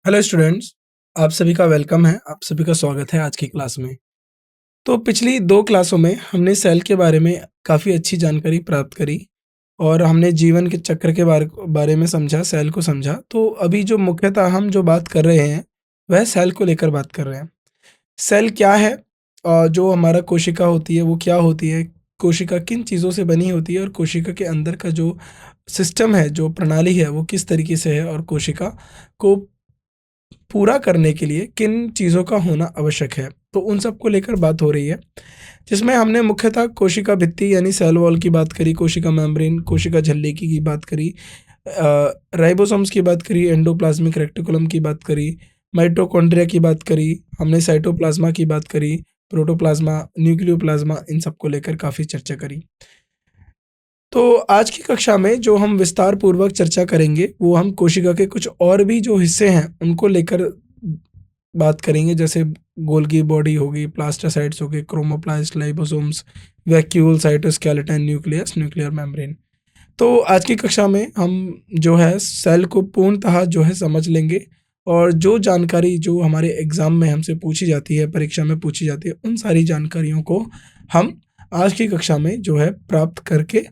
Hello students, आप सभी का वेलकम है। आप सभी का स्वागत है आज की क्लास में। तो पिछली 2 क्लासों में हमने सेल के बारे में काफ़ी अच्छी जानकारी प्राप्त करी और हमने जीवन के चक्र के बारे में समझा, सेल को समझा। तो अभी जो मुख्यतः हम जो बात कर रहे हैं, वह सेल को लेकर बात कर रहे हैं। सेल क्या है? जो हमारा कोशिका होती है, वो क्या होती है? कोशिका किन चीज़ों से बनी होती है और कोशिका के अंदर का जो सिस्टम है, जो प्रणाली है, वो किस तरीके से है और कोशिका को पूरा करने के लिए किन चीज़ों का होना आवश्यक है। तो उन सब को लेकर बात हो रही है, जिसमें हमने मुख्यतः कोशिका भित्ति यानी सेल वॉल की बात करी, कोशिका मेम्ब्रेन, कोशिका झिल्ली की बात करी, राइबोसोम्स की बात करी, एंडोप्लाज्मिक रेटिकुलम की बात करी, माइटोकॉन्ड्रिया की बात करी, हमने साइटोप्लाज्मा की बात करी, प्रोटोप्लाज्मा, न्यूक्लियोप्लाज्मा, इन सब को लेकर काफ़ी चर्चा करी। तो आज की कक्षा में जो हम विस्तार पूर्वक चर्चा करेंगे, वो हम कोशिका के कुछ और भी जो हिस्से हैं, उनको लेकर बात करेंगे। जैसे गोल्गी बॉडी होगी, प्लास्टोसाइट्स हो गए, chromoplast, liposomes, vacuole, cytoskeleton, nucleus, nuclear membrane. तो आज की कक्षा में हम जो है सेल को पूर्णतः जो है समझ लेंगे और जो जानकारी जो हमारे एग्ज़ाम में हमसे पूछी जाती है, परीक्षा में पूछी जाती है, उन सारी जानकारियों को हम आज की कक्षा में जो है प्राप्त करके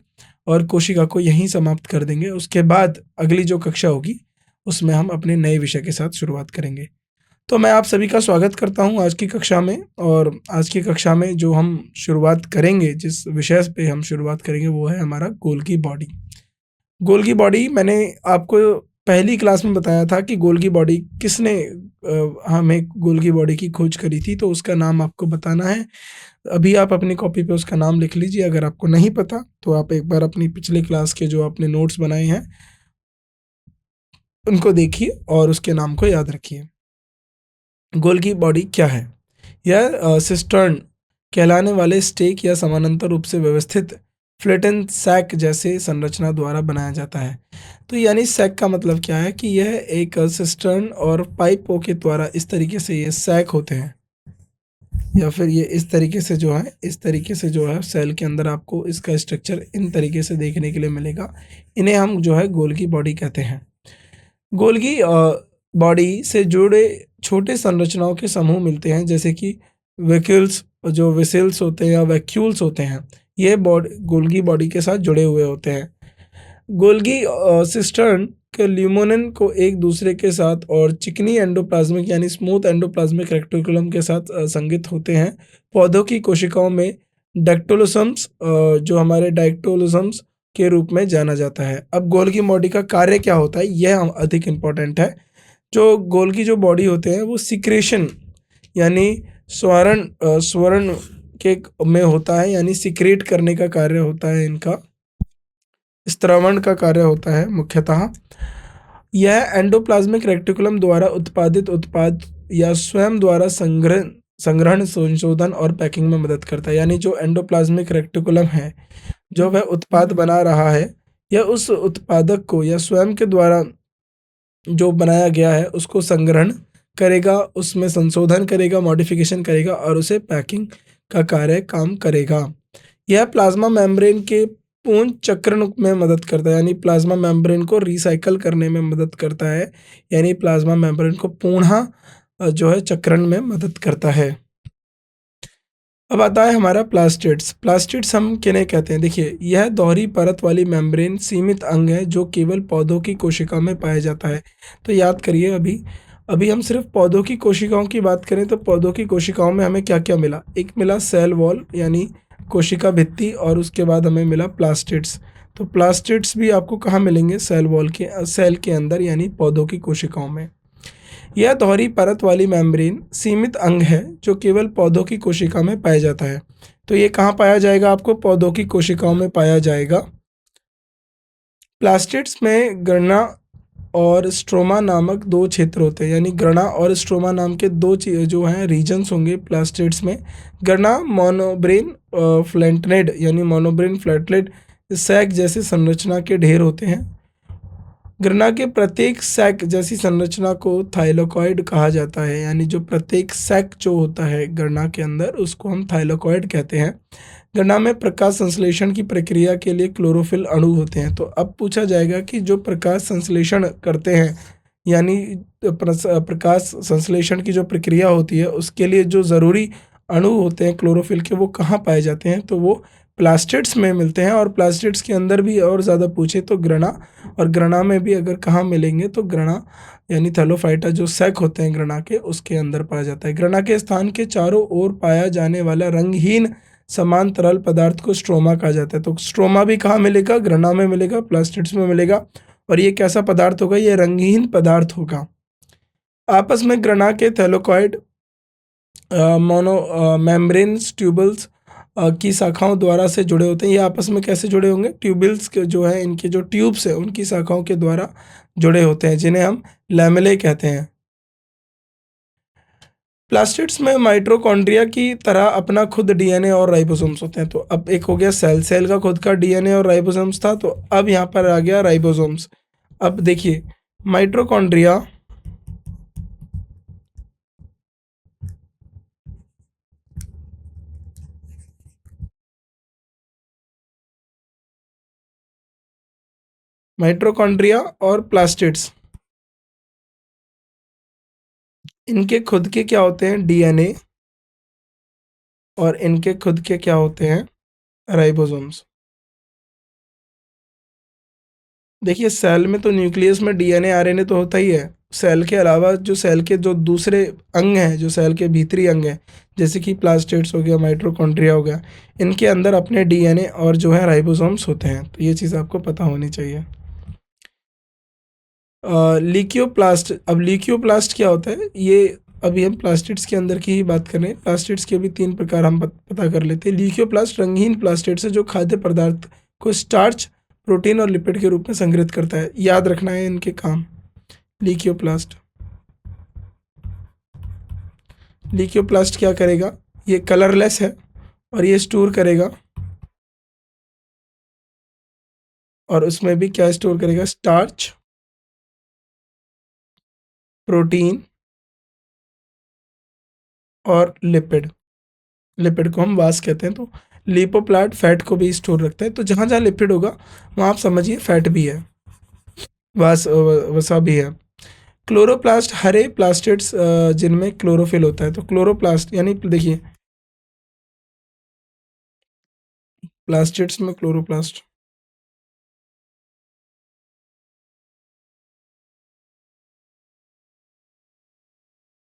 और कोशिका को यहीं समाप्त कर देंगे। उसके बाद अगली जो कक्षा होगी, उसमें हम अपने नए विषय के साथ शुरुआत करेंगे। तो मैं आप सभी का स्वागत करता हूँ आज की कक्षा में। और आज की कक्षा में जो हम शुरुआत करेंगे, जिस विषय पे हम शुरुआत करेंगे, वो है हमारा गोल्गी बॉडी। गोल्गी बॉडी मैंने आपको पहली क्लास में बताया था कि गोल्गी बॉडी किसने हमें गोल्गी बॉडी की खोज करी थी, तो उसका नाम आपको बताना है। अभी आप अपनी कॉपी पे उसका नाम लिख लीजिए। अगर आपको नहीं पता तो आप एक बार अपनी पिछले क्लास के जो आपने नोट्स बनाए हैं, उनको देखिए और उसके नाम को याद रखिए। गोल्गी बॉडी क्या है? यह सिस्टर्न कहलाने वाले स्टेक या समानांतर रूप से व्यवस्थित फ्लैटन सैक जैसे संरचना द्वारा बनाया जाता है। तो यानी सैक का मतलब क्या है कि यह एक सिस्टर्न और पाइपों के द्वारा इस तरीके से ये सैक होते हैं, या फिर ये इस तरीके से जो है, इस तरीके से जो है सेल के अंदर आपको इसका स्ट्रक्चर इन तरीके से देखने के लिए मिलेगा। इन्हें हम जो है गोल्गी बॉडी कहते हैं। गोल्गी बॉडी से जुड़े छोटे संरचनाओं के समूह मिलते हैं, जैसे कि वैक्यूल्स, जो वेसल्स होते हैं या वैक्यूल्स होते हैं, ये गोल्गी बॉडी के साथ जुड़े हुए होते हैं। गोल्गी सिस्टर्न के ल्यूमोनिन को एक दूसरे के साथ और चिकनी एंडोप्लाज्मिक यानी स्मूथ एंडोप्लाज्मिक रेक्टिकुलम के साथ संगत होते हैं। पौधों की कोशिकाओं में डायक्टोलोसम्स, जो हमारे डायक्टोलोसम्स के रूप में जाना जाता है। अब गोल्गी बॉडी का कार्य क्या होता है, यह हम अधिक इम्पोर्टेंट है। जो गोल्गी जो बॉडी होते हैं, वो सिक्रेशन यानी स्वरण के में होता है, यानी सिक्रेट करने का कार्य होता है इनका, स्त्रवण का कार्य होता है मुख्यतः। यह एंडोप्लाज्मिक रेक्टिकुलम द्वारा उत्पादित उत्पाद या स्वयं द्वारा संग्रहण, संशोधन और पैकिंग में मदद करता है। यानी जो एंडोप्लाज्मिक रेक्टिकुलम है, जो वह उत्पाद बना रहा है, या उस उत्पादक को या स्वयं के द्वारा जो बनाया गया है उसको संग्रहण करेगा, उसमें संशोधन करेगा, मॉडिफिकेशन करेगा और उसे पैकिंग का कार्य काम करेगा। यह प्लाज्मा मेम्ब्रेन के पूर्ण चक्रण में मदद करता है, यानी प्लाज्मा मेम्ब्रेन को रिसाइकल करने में मदद करता है, यानी प्लाज्मा मेम्ब्रेन को पुनः जो है चक्रण में मदद करता है। अब आता है हमारा प्लास्टिड्स। प्लास्टिड्स हम किन्हें कहते हैं? देखिए, यह दोहरी परत वाली मेम्ब्रेन सीमित अंग है जो केवल पौधों की कोशिका में पाया जाता है। तो याद करिए, अभी अभी हम सिर्फ पौधों की कोशिकाओं की बात करें तो पौधों की कोशिकाओं में हमें क्या क्या मिला? एक मिला सेल वॉल यानी कोशिका भित्ति, और उसके बाद हमें मिला प्लास्टिड्स। तो प्लास्टिड्स भी आपको कहाँ मिलेंगे? सेल के अंदर, यानी पौधों की कोशिकाओं में। यह दोहरी परत वाली मेम्ब्रेन सीमित अंग है जो केवल पौधों की कोशिका में पाया जाता है। तो ये कहाँ पाया जाएगा? आपको पौधों की कोशिकाओं में पाया जाएगा। प्लास्टिड्स में ग्रना और स्ट्रोमा नामक 2 क्षेत्र होते हैं, यानी ग्रना और स्ट्रोमा नाम के 2 जो हैं रीजन्स होंगे प्लास्टिड्स में। ग्रना मोनोब्रेन फ्लैटनेड यानी मोनोब्रेन फ्लैटलेट सैक जैसे संरचना के ढेर होते हैं। ग्रना के प्रत्येक सैक जैसी संरचना को थाइलोकॉइड कहा जाता है, यानी जो प्रत्येक सैक जो होता है ग्रना के अंदर, उसको हम थाइलोकॉइड कहते हैं। गन्ना में प्रकाश संश्लेषण की प्रक्रिया के लिए क्लोरोफिल अणु होते हैं। तो अब पूछा जाएगा कि जो प्रकाश संश्लेषण करते हैं यानी प्रकाश संश्लेषण की जो प्रक्रिया होती है उसके लिए जो ज़रूरी अणु होते हैं क्लोरोफिल के, वो कहाँ पाए जाते हैं? तो वो प्लास्टिड्स में मिलते हैं। और प्लास्टिड्स के अंदर भी और ज़्यादा पूछे तो ग्रना, और ग्रना में भी अगर कहाँ मिलेंगे तो ग्रना यानी थैलोफाइटा जो सैक होते हैं ग्रना के, उसके अंदर पाया जाता है। ग्रना के स्थान के चारों ओर पाया जाने वाला रंगहीन समान तरल पदार्थ को स्ट्रोमा कहा जाता है। तो स्ट्रोमा भी कहाँ मिलेगा? ग्रना में मिलेगा, प्लास्टिड्स में मिलेगा। और ये कैसा पदार्थ होगा? ये रंगहीन पदार्थ होगा। आपस में ग्रना के थैलोकॉइड मोनो मेम्ब्रेन्स ट्यूबल्स की शाखाओं द्वारा से जुड़े होते हैं। ये आपस में कैसे जुड़े होंगे? ट्यूबल्स के जो है, इनके जो ट्यूब्स हैं उनकी शाखाओं के द्वारा जुड़े होते हैं, जिन्हें हम लैमेले कहते हैं। प्लास्टिड्स में माइटोकॉन्ड्रिया की तरह अपना खुद डीएनए और राइबोसोम्स होते हैं। तो अब एक हो गया सेल, सेल का खुद का डीएनए और राइबोसोम्स था, तो अब यहाँ पर आ गया राइबोसोम्स। अब देखिए माइटोकॉन्ड्रिया माइटोकॉन्ड्रिया और प्लास्टिड्स, इनके खुद के क्या होते हैं? डीएनए, और इनके खुद के क्या होते हैं? राइबोसोम्स। देखिए सेल में तो न्यूक्लियस में डीएनए आरएनए तो होता ही है। सेल के अलावा जो सेल के जो दूसरे अंग हैं, जो सेल के भीतरी अंग हैं, जैसे कि प्लास्टिड्स हो गया, माइटोकॉन्ड्रिया हो गया, इनके अंदर अपने डीएनए और जो है राइबोसोम्स होते हैं। तो ये चीज़ आपको पता होनी चाहिए। ल्यूकोप्लास्ट, अब ल्यूकोप्लास्ट क्या होता है? ये अभी हम प्लास्टिड्स के अंदर की ही बात कर रहे हैं। प्लास्टिड्स के भी 3 प्रकार हम पता कर लेते हैं। ल्यूकोप्लास्ट रंगहीन प्लास्टिड्स है जो खाद्य पदार्थ को स्टार्च, प्रोटीन और लिपिड के रूप में संग्रहित करता है। याद रखना है इनके काम। ल्यूकोप्लास्ट, ल्यूकोप्लास्ट क्या करेगा? ये कलरलेस है और ये स्टोर करेगा, और उसमें भी क्या स्टोर करेगा? स्टार्च, प्रोटीन और लिपिड। लिपिड को हम वास कहते हैं। तो लिपोप्लास्ट फैट को भी स्टोर रखता है। तो जहाँ जहाँ लिपिड होगा वहाँ आप समझिए फैट भी है, वसा भी है। क्लोरोप्लास्ट हरे प्लास्टिड्स जिनमें क्लोरोफिल होता है। तो क्लोरोप्लास्ट यानी देखिए प्लास्टिड्स में क्लोरोप्लास्ट,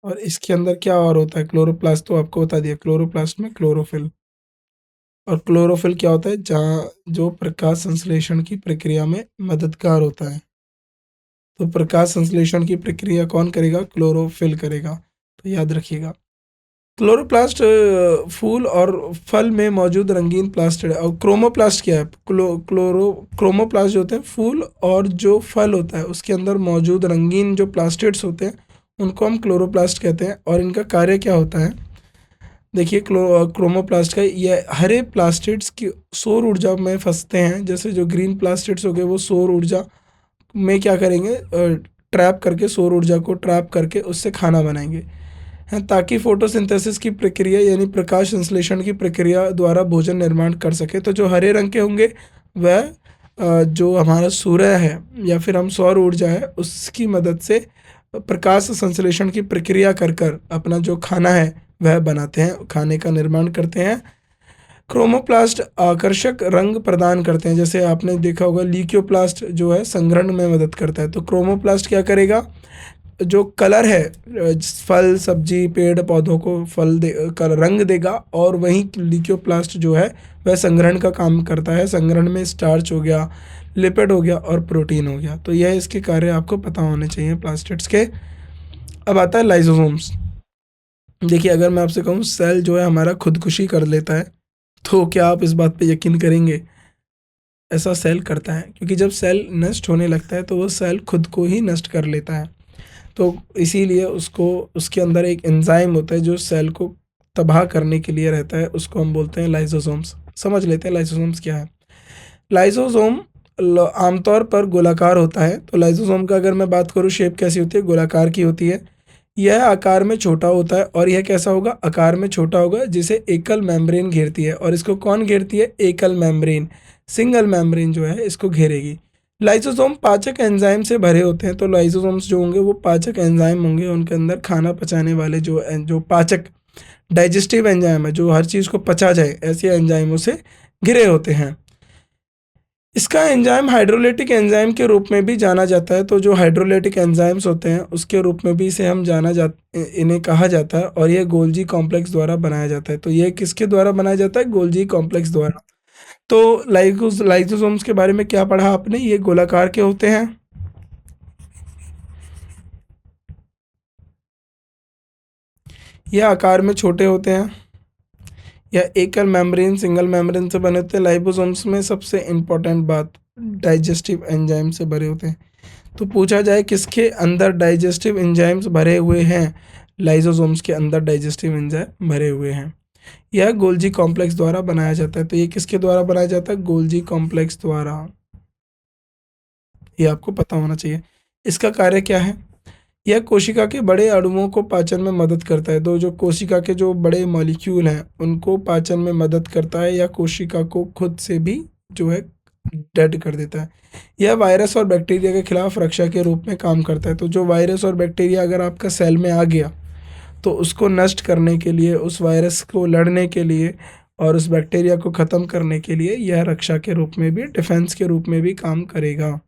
और इसके अंदर क्या और होता है? क्लोरोप्लास्ट तो आपको बता दिया, क्लोरोप्लास्ट में क्लोरोफिल। और क्लोरोफिल क्या होता है? जहाँ जो प्रकाश संश्लेषण की प्रक्रिया में मददगार होता है। तो प्रकाश संश्लेषण की प्रक्रिया कौन करेगा? क्लोरोफिल करेगा। तो याद रखिएगा। क्लोरोप्लास्ट फूल और फल में मौजूद रंगीन प्लास्टिड है। और क्रोमोप्लास्ट क्या है? क्रोमोप्लास्ट जो होते हैं फूल और जो फल होता है उसके अंदर मौजूद रंगीन जो प्लास्टिड्स होते हैं उनको हम क्लोरोप्लास्ट कहते हैं। और इनका कार्य क्या होता है? देखिए क्रोमोप्लास्ट का ये हरे प्लास्टिड्स की सौर ऊर्जा में फंसते हैं। जैसे जो ग्रीन प्लास्टिड्स हो गए वो सौर ऊर्जा में क्या करेंगे? ट्रैप करके, सौर ऊर्जा को ट्रैप करके उससे खाना बनाएंगे हैं, ताकि फोटोसिंथेसिस की प्रक्रिया यानी प्रकाश संश्लेषण की प्रक्रिया द्वारा भोजन निर्माण कर सके। तो जो हरे रंग के होंगे वह जो हमारा सूर्य है या फिर हम सौर ऊर्जा है उसकी मदद से प्रकाश संश्लेषण की प्रक्रिया कर कर अपना जो खाना है वह बनाते हैं, खाने का निर्माण करते हैं। क्रोमोप्लास्ट आकर्षक रंग प्रदान करते हैं। जैसे आपने देखा होगा ल्यूकोप्लास्ट जो है संग्रहण में मदद करता है। तो क्रोमोप्लास्ट क्या करेगा? जो कलर है फल सब्जी पेड़ पौधों को फल दे कलर रंग देगा, और वहीं ल्यूकोप्लास्ट जो है वह संग्रहण का काम करता है। संग्रहण में स्टार्च हो गया, लिपिड हो गया और प्रोटीन हो गया। तो यह इसके कार्य आपको पता होने चाहिए प्लास्टिड्स के। अब आता है लाइसोसोम्स। देखिए अगर मैं आपसे कहूँ सेल जो है हमारा खुदकुशी कर लेता है, तो क्या आप इस बात पे यकीन करेंगे? ऐसा सेल करता है, क्योंकि जब सेल नष्ट होने लगता है तो वो सेल खुद को ही नष्ट कर लेता है। तो इसीलिए उसको उसके अंदर एक एंजाइम होता है जो सेल को तबाह करने के लिए रहता है, उसको हम बोलते हैं लाइसोसोम्स। समझ लेते हैं लाइसोसोम्स क्या है। लाइसोसोम आमतौर पर गोलाकार होता है। तो लाइसोसोम का अगर मैं बात करूँ शेप कैसी होती है? गोलाकार की होती है। यह आकार में छोटा होता है। और यह कैसा होगा? आकार में छोटा होगा, जिसे एकल मेम्ब्रेन घेरती है। और इसको कौन घेरती है? एकल मेम्ब्रेन, सिंगल मेम्ब्रेन जो है इसको घेरेगी। लाइसोसोम पाचक एंजाइम से भरे होते हैं। तो लाइसोसोम्स जो होंगे वो पाचक एंजाइम होंगे, उनके अंदर खाना पचाने वाले जो पाचक डाइजेस्टिव एंजाइम है, जो हर चीज़ को पचा जाए, ऐसे एंजाइमों से घिरे होते हैं। इसका एंजाइम हाइड्रोलिटिक एंजाइम के रूप में भी जाना जाता है। तो जो हाइड्रोलिटिक एंजाइम्स होते हैं उसके रूप में भी इसे हम इन्हें कहा जाता है, और ये गोल्जी कॉम्प्लेक्स द्वारा बनाया जाता है। तो ये किसके द्वारा बनाया जाता है? गोल्जी कॉम्प्लेक्स द्वारा। तो लाइसोसोम्स के बारे में क्या पढ़ा आपने? ये गोलाकार के होते हैं, ये आकार में छोटे होते हैं, या एकल मेम्ब्रेन सिंगल मेम्ब्रेन से बने होते हैं। लाइपोसोम्स में सबसे इम्पोर्टेंट बात, डाइजेस्टिव एंजाइम से भरे होते हैं। तो पूछा जाए किसके अंदर डाइजेस्टिव एंजाइम्स भरे हुए हैं? लाइसोसोम्स के अंदर डाइजेस्टिव एंजाइम भरे हुए हैं। यह गोल्जी कॉम्प्लेक्स द्वारा बनाया जाता है। तो ये किसके द्वारा बनाया जाता है? गोल्जी कॉम्प्लेक्स द्वारा। ये आपको पता होना चाहिए। इसका कार्य क्या है? यह कोशिका के बड़े अणुओं को पाचन में मदद करता है। तो जो कोशिका के जो बड़े मॉलिक्यूल हैं उनको पाचन में मदद करता है, या कोशिका को खुद से भी जो है डेड कर देता है। यह वायरस और बैक्टीरिया के खिलाफ रक्षा के रूप में काम करता है। तो जो वायरस और बैक्टीरिया अगर आपका सेल में आ गया तो उसको नष्ट करने के लिए, उस वायरस को लड़ने के लिए और उस बैक्टीरिया को ख़त्म करने के लिए यह रक्षा के रूप में भी, डिफेंस के रूप में भी काम करेगा।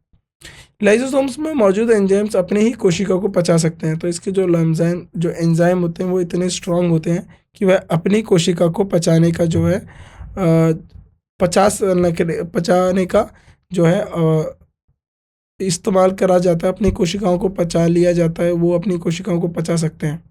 लाइसोसोम्स में मौजूद एंजाइम्स अपने ही कोशिका को पचा सकते हैं। तो इसके जो एंजाइम होते हैं वो इतने स्ट्रांग होते हैं कि वह अपनी कोशिका को पचाने का जो है पचाने का जो है इस्तेमाल करा जाता है। अपनी कोशिकाओं को पचा लिया जाता है, वो अपनी कोशिकाओं को पचा सकते हैं।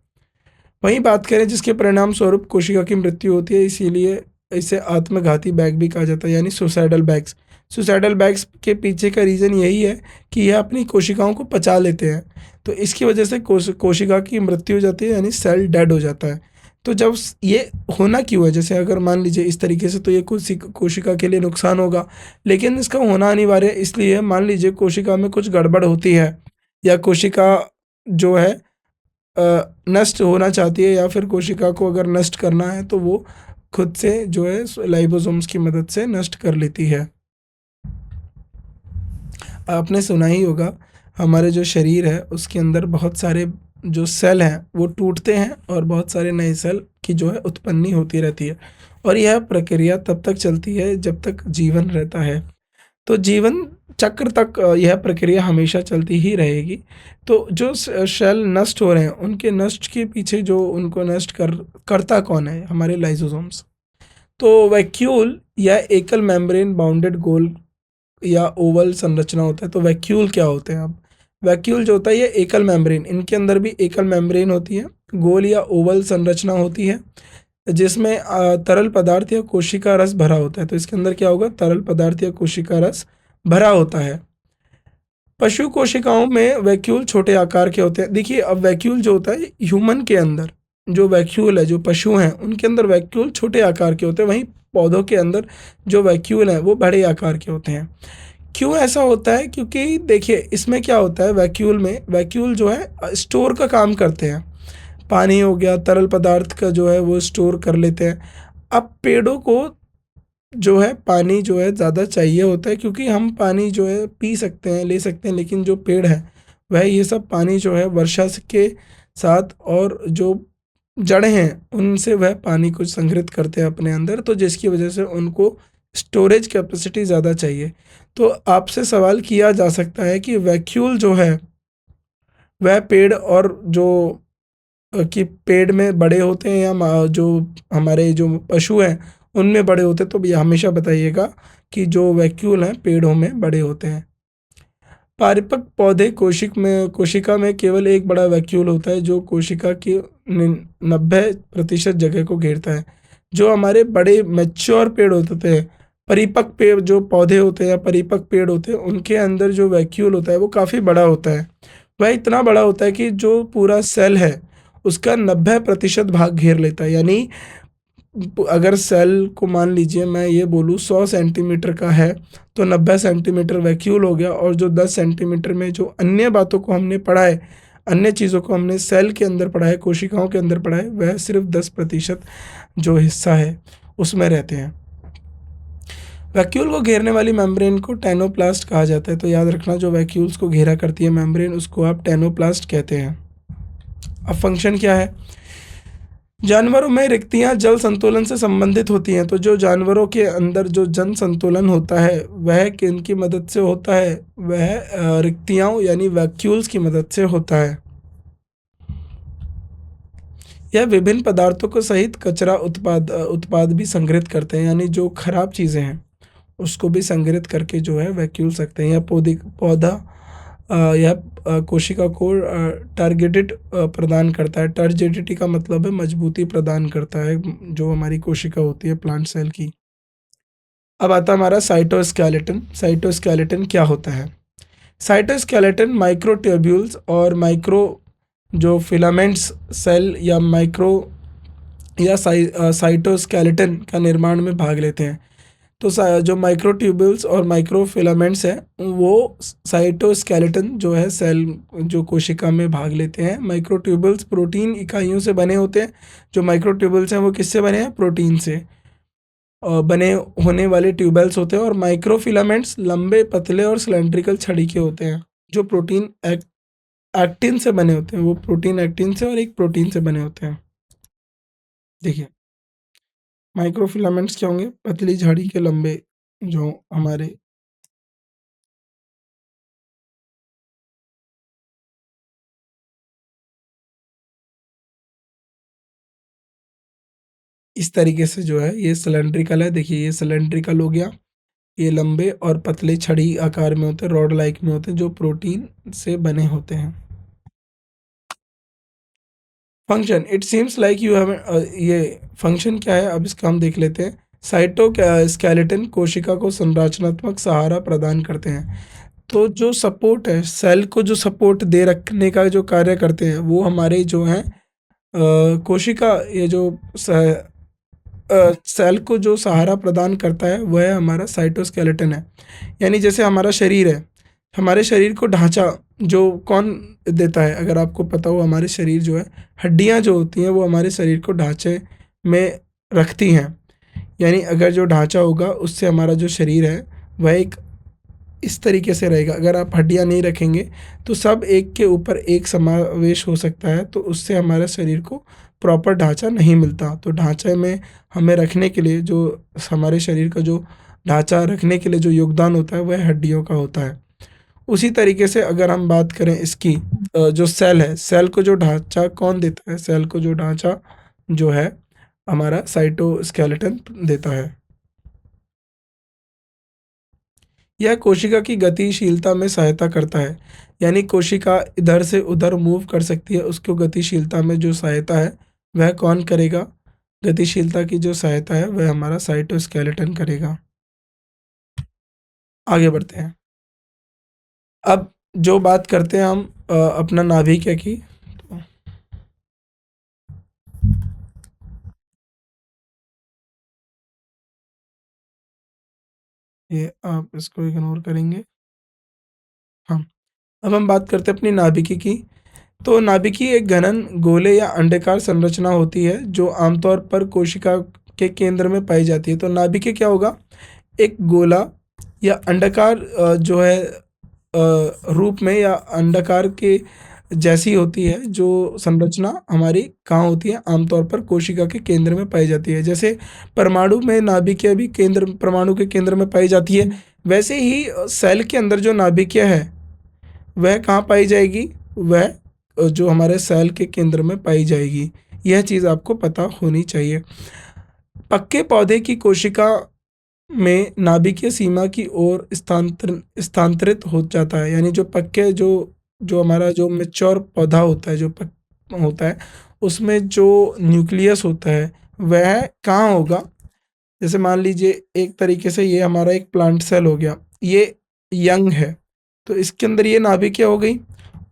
वहीं बात करें जिसके परिणाम स्वरूप कोशिका की मृत्यु होती है, इसीलिए इसे आत्मघाती बैग भी कहा जाता है, यानी सुसाइडल बैग्स। सुसाइडल बैग्स के पीछे का रीज़न यही है कि यह अपनी कोशिकाओं को पचा लेते हैं। तो इसकी वजह से कोशिका की मृत्यु हो जाती है, यानी सेल डेड हो जाता है। तो जब ये होना क्यों है? जैसे अगर मान लीजिए इस तरीके से, तो ये कोशिका के लिए नुकसान होगा, लेकिन इसका होना अनिवार्य है। इसलिए मान लीजिए कोशिका में कुछ गड़बड़ होती है, या कोशिका जो है नष्ट होना चाहती है, या फिर कोशिका को अगर नष्ट करना है तो वो खुद से जो है लाइपोसोम्स की मदद से नष्ट कर लेती है। आपने सुना ही होगा, हमारे जो शरीर है उसके अंदर बहुत सारे जो सेल हैं वो टूटते हैं, और बहुत सारे नए सेल की जो है उत्पत्ति होती रहती है, और यह प्रक्रिया तब तक चलती है जब तक जीवन रहता है। तो जीवन चक्र तक यह प्रक्रिया हमेशा चलती ही रहेगी। तो जो सेल नष्ट हो रहे हैं उनके नष्ट के पीछे जो उनको नष्ट करता कौन है? हमारे लाइसोसोम्स। तो वैक्यूल या एकल मेम्ब्रेन बाउंडेड गोल या ओवल संरचना होता है। तो वैक्यूल क्या होते हैं? अब वैक्यूल जो होता है ये एकल मेम्ब्रेन, इनके अंदर भी एकल मेम्ब्रेन होती है, गोल या ओवल संरचना होती है, जिसमें तरल पदार्थ या कोशिका रस भरा होता है। तो इसके अंदर क्या होगा? तरल पदार्थ या कोशिका रस भरा होता है। पशु कोशिकाओं में वैक्यूल छोटे आकार के होते हैं। देखिए, अब वैक्यूल जो होता है ह्यूमन के अंदर, जो वैक्यूल है, जो पशु हैं उनके अंदर वैक्यूल छोटे आकार के होते हैं, वहीं पौधों के अंदर जो वैक्यूल हैं वो बड़े आकार के होते हैं। क्यों ऐसा होता है? क्योंकि देखिए इसमें क्या होता है, वैक्यूल जो है स्टोर का काम करते हैं। पानी हो गया, तरल पदार्थ का जो है वो स्टोर कर लेते हैं। अब पेड़ों को जो है पानी जो है ज़्यादा चाहिए होता है, क्योंकि हम पानी जो है पी सकते हैं, ले सकते हैं, लेकिन जो पेड़ है वह ये सब पानी जो है वर्षा के साथ, और जो जड़ें हैं उनसे वह पानी को संग्रहित करते हैं अपने अंदर, तो जिसकी वजह से उनको स्टोरेज कैपेसिटी ज़्यादा चाहिए। तो आपसे सवाल किया जा सकता है कि वैक्यूल जो है वह पेड़ और जो कि पेड़ में बड़े होते हैं, या जो हमारे जो पशु हैं उनमें बड़े होते हैं? तो ये हमेशा बताइएगा कि जो वैक्यूल हैं पेड़ों में बड़े होते हैं। परिपक्व पौधे कोशिका में केवल एक बड़ा वैक्यूल होता है, जो कोशिका की 90% जगह को घेरता है। जो हमारे बड़े मैच्योर पेड़ होते हैं, परिपक्व पेड़ जो पौधे होते हैं या परिपक्व पेड़ होते हैं, उनके अंदर जो वैक्यूल होता है वो काफ़ी बड़ा होता है। वह इतना बड़ा होता है कि जो पूरा सेल है उसका 90% भाग घेर लेता है। यानी अगर सेल को मान लीजिए मैं ये बोलूँ 100 सेंटीमीटर का है, तो 90 सेंटीमीटर वैक्यूल हो गया, और जो 10 सेंटीमीटर में जो अन्य बातों को हमने पढ़ा है, अन्य चीज़ों को हमने सेल के अंदर पढ़ा है, कोशिकाओं के अंदर पढ़ा है, वह सिर्फ 10% जो हिस्सा है उसमें रहते हैं। वैक्यूल को घेरने वाली मेम्ब्रेन को टेनोप्लास्ट कहा जाता है। तो याद रखना, जो वैक्यूल्स को घेरा करती है मेम्ब्रेन, उसको आप टेनोप्लास्ट कहते हैं। अब फंक्शन क्या है? जानवरों में रिक्तियां जल संतुलन से संबंधित होती हैं। तो जो जानवरों के अंदर जो जन संतुलन होता है वह किनकी मदद से होता है? वह रिक्तियां यानी वैक्यूल्स की मदद से होता है। यह विभिन्न पदार्थों को सहित कचरा उत्पाद भी संग्रहित करते हैं, यानी जो खराब चीज़ें हैं उसको भी संग्रहित करके जो है वैक्यूल सकते हैं। यह पौधा यह कोशिका को टारगेटेड प्रदान करता है। टारगेटिटी का मतलब है मजबूती प्रदान करता है, जो हमारी कोशिका होती है प्लांट सेल की। अब आता है हमारा साइटोस्केलेटन। साइटोस्केलेटन क्या होता है? साइटोस्केलेटन माइक्रोट्यूब्यूल्स और माइक्रो जो फिलामेंट्स सेल या साइटोस्केलेटन का निर्माण में भाग लेते हैं। तो जो माइक्रोट्यूब्यूल्स और माइक्रोफिलामेंट्स हैं वो साइटोस्केलेटन जो है सेल जो कोशिका में भाग लेते हैं। माइक्रोट्यूब्यूल्स प्रोटीन इकाइयों से बने होते हैं। जो माइक्रोट्यूब्यूल्स हैं वो किससे बने हैं? प्रोटीन से बने होने वाले ट्यूबल्स होते हैं। और माइक्रोफिलामेंट्स लंबे, पतले और सिलेंड्रिकल छड़ी के होते हैं, जो प्रोटीन एक्टिन से बने होते हैं। वो प्रोटीन एक्टिन से और एक प्रोटीन से बने होते हैं। देखिए, माइक्रोफिलामेंट्स क्या होंगे? पतली झाड़ी के लंबे, जो हमारे इस तरीके से जो है ये सिलेंड्रिकल है। देखिए, ये सिलेंड्रिकल हो गया। ये लंबे और पतले छड़ी आकार में होते हैं, रॉड लाइक में होते हैं, जो प्रोटीन से बने होते हैं। Function, it seems like you have, ये फंक्शन क्या है अब इसका हम देख लेते हैं। साइटोस्केलेटन कोशिका को संरचनात्मक सहारा प्रदान करते हैं। तो जो सपोर्ट है, सेल को जो सपोर्ट दे रखने का जो कार्य करते हैं वो हमारे जो हैं कोशिका, ये जो सेल को जो सहारा प्रदान करता है वह हमारा साइटोस्केलेटन है। यानी जैसे हमारा शरीर है, हमारे शरीर को ढांचा जो कौन देता है? अगर आपको पता हो, हमारे शरीर जो है, हड्डियां जो होती हैं वो हमारे शरीर को ढांचे में रखती हैं। यानी अगर जो ढांचा होगा उससे हमारा जो शरीर है वह एक इस तरीके से रहेगा। अगर आप हड्डियां नहीं रखेंगे तो सब एक के ऊपर एक समावेश हो सकता है, तो उससे हमारे शरीर को प्रॉपर ढांचा नहीं मिलता। तो ढांचे में हमें रखने के लिए जो हमारे शरीर का जो ढांचा रखने के लिए जो योगदान होता है वह हड्डियों का होता है। उसी तरीके से अगर हम बात करें इसकी, जो सेल है, सेल को जो ढांचा कौन देता है? सेल को जो ढांचा जो है हमारा साइटोस्केलेटन देता है। यह कोशिका की गतिशीलता में सहायता करता है। यानी कोशिका इधर से उधर मूव कर सकती है, उसको गतिशीलता में जो सहायता है वह कौन करेगा? गतिशीलता की जो सहायता है वह हमारा साइटोस्केलेटन करेगा। आगे बढ़ते हैं। अब जो बात करते हैं हम अपना नाभिक की, तो ये आप इसको इग्नोर करेंगे। हाँ, अब हम बात करते हैं अपनी नाभिकी की। तो नाभिकी एक घनन, गोले या अंडाकार संरचना होती है जो आमतौर पर कोशिका के केंद्र में पाई जाती है। तो नाभिकी क्या होगा? एक गोला या अंडाकार जो है रूप में या अंडाकार के जैसी होती है, जो संरचना हमारी कहाँ होती है? आमतौर पर कोशिका के केंद्र में पाई जाती है। जैसे परमाणु में नाभिकीय भी केंद्र, परमाणु के केंद्र में पाई जाती है, वैसे ही सेल के अंदर जो नाभिकीय है वह कहाँ पाई जाएगी? वह जो हमारे सेल के केंद्र में पाई जाएगी। यह चीज़ आपको पता होनी चाहिए। पक्के पौधे की कोशिका में नाभिकीय सीमा की ओर स्थानांतरित हो जाता है। यानी जो पक्के जो जो हमारा जो मैच्योर पौधा होता है, जो होता है, उसमें जो न्यूक्लियस होता है वह कहाँ होगा? जैसे मान लीजिए एक तरीके से ये हमारा एक प्लांट सेल हो गया, ये यंग है, तो इसके अंदर ये नाभिकीय हो गई।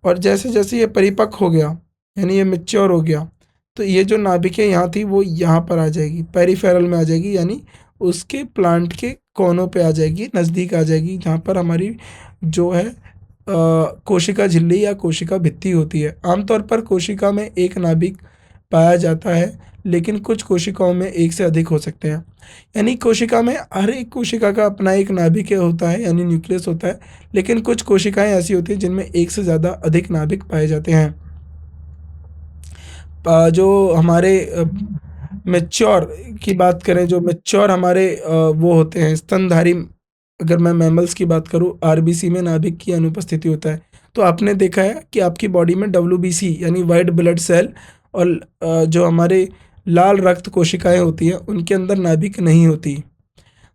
और जैसे जैसे ये परिपक्व हो गया, यानी ये मैच्योर हो गया, तो ये जो नाभिकीय यहाँ थी वो यहाँ पर आ जाएगी, पेरिफेरल में आ जाएगी, यानी उसके प्लांट के कोनों पे आ जाएगी, नज़दीक आ जाएगी, जहाँ पर हमारी जो है कोशिका झिल्ली या कोशिका भित्ति होती है। आमतौर पर कोशिका में एक नाभिक पाया जाता है, लेकिन कुछ कोशिकाओं में एक से अधिक हो सकते हैं। यानी कोशिका में हर एक कोशिका का अपना एक नाभिक होता है, यानी न्यूक्लियस होता है, लेकिन कुछ कोशिकाएं ऐसी होती हैं जिनमें एक से ज़्यादा अधिक नाभिक पाए जाते हैं। जो हमारे मैच्योर की बात करें, जो मैच्योर हमारे वो होते हैं स्तनधारी, अगर मैं मैमल्स की बात करूँ, आरबीसी में नाभिक की अनुपस्थिति होता है। तो आपने देखा है कि आपकी बॉडी में डब्ल्यूबीसी यानी व्हाइट ब्लड सेल और जो हमारे लाल रक्त कोशिकाएं होती हैं उनके अंदर नाभिक नहीं होती।